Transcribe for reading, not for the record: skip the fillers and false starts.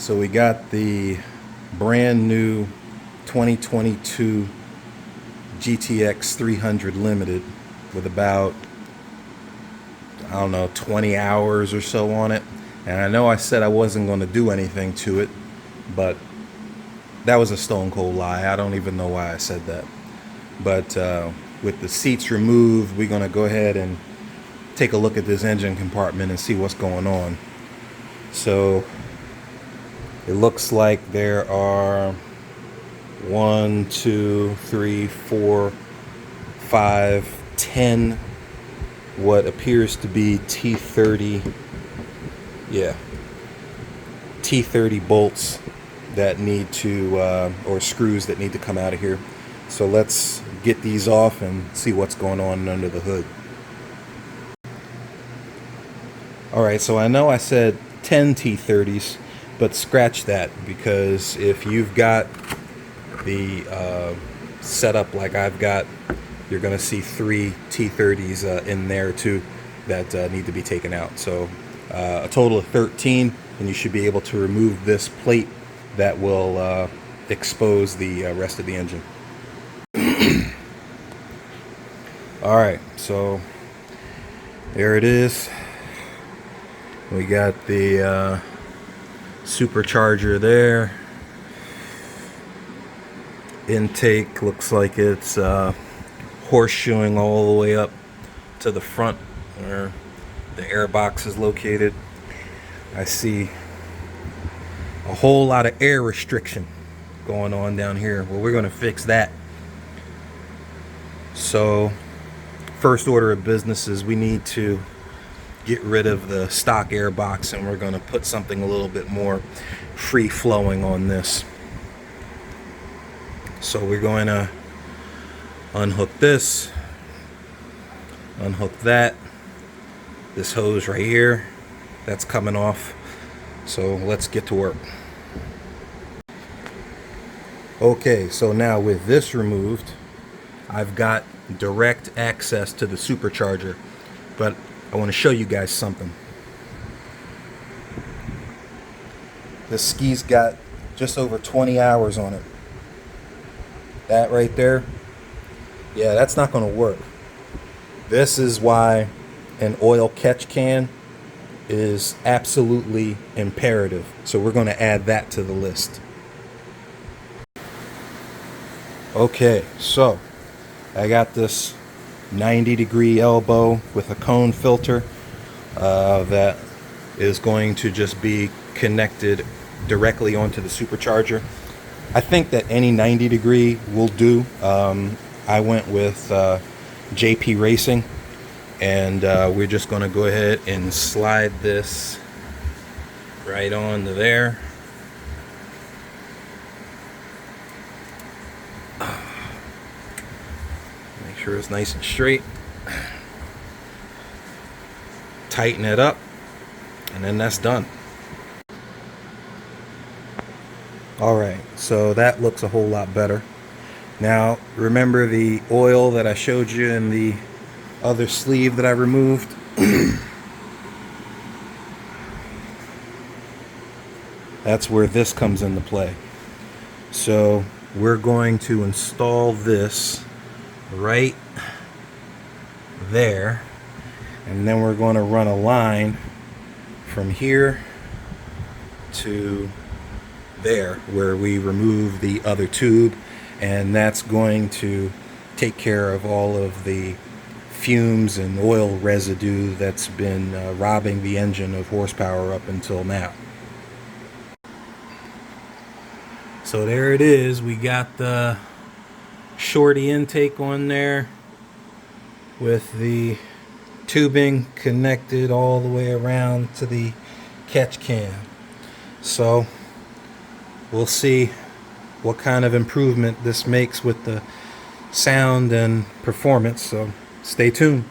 So we got the brand new 2022 GTX 300 Limited with about, I don't know, 20 hours or so on it. And I know I said I wasn't going to do anything to it, but that was a stone cold lie. I don't even know why I said that. But with the seats removed, we're going to go ahead and take a look at this engine compartment and see what's going on. So it looks like there are 1, 2, 3, 4, 5, 10 what appears to be T30, T30 bolts that need to, or screws that need to come out of here. So let's get these off and see what's going on under the hood. Alright, so I know I said 10 T30s, but scratch that, because if you've got the setup like I've got, you're going to see 3 T30s in there too that need to be taken out. So a total of 13, and you should be able to remove this plate that will expose the rest of the engine. Alright, so there it is. We got the supercharger there. Intake looks like it's horseshoeing all the way up to the front where the air box is located. I see a whole lot of air restriction going on down here. Well, we're going to fix that. So first order of business is we need to get rid of the stock air box, and we're going to put something a little bit more free flowing on this. So we're going to unhook this, unhook that, this hose right here, that's coming off. So let's get to work. Okay, so now with this removed, I've got direct access to the supercharger, but I want to show you guys something. This ski's got just over 20 hours on it. That right there, yeah, that's not going to work. This is why an oil catch can is absolutely imperative. So we're going to add that to the list. Okay, so I got this 90-degree elbow with a cone filter that is going to just be connected directly onto the supercharger. I think that any 90-degree will do. I went with JP Racing, and we're just going to go ahead and slide this right on to there. Make sure it's nice and straight. Tighten it up, and then that's done. Alright, so that looks a whole lot better. Now, remember the oil that I showed you in the other sleeve that I removed? That's where this comes into play. So we're going to install this right there, and then we're going to run a line from here to there where we remove the other tube, and that's going to take care of all of the fumes and oil residue that's been robbing the engine of horsepower up until now. So there it is. We got the shorty intake on there with the tubing connected all the way around to the catch can. So we'll see what kind of improvement this makes with the sound and performance, so stay tuned.